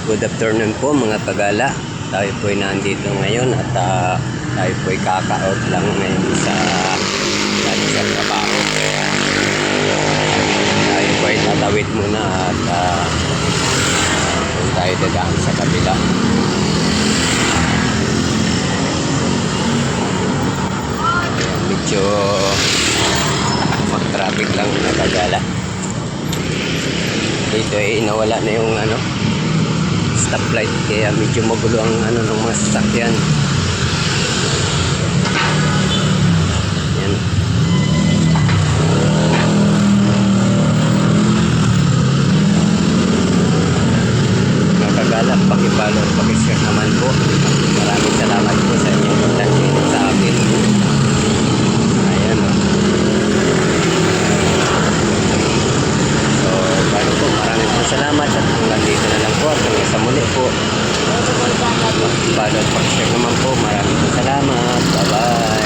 Good afternoon po mga kagala. Tayo po ay nandito ngayon at tayo po ay kaka-out lang ngayon sa trabaho. Kaya tayo po ay tatawid muna at kung tayo dadaan sa kabila. Medyo mag-traffic lang mga kagala. Dito ay nawala na yung stoplight, kaya medyo magulo ang ng mga sasakyan. Yan. Mga kagala, pakipalo, pakishare naman po. Maraming salamat po sa inyong pagtanggol sa akin. Ayan o. So, paano po, maraming po salamat at hanggang dito na lang po at hanggang sa muli po. Pakipalo, pakishare naman po. Maraming po salamat. Bye bye.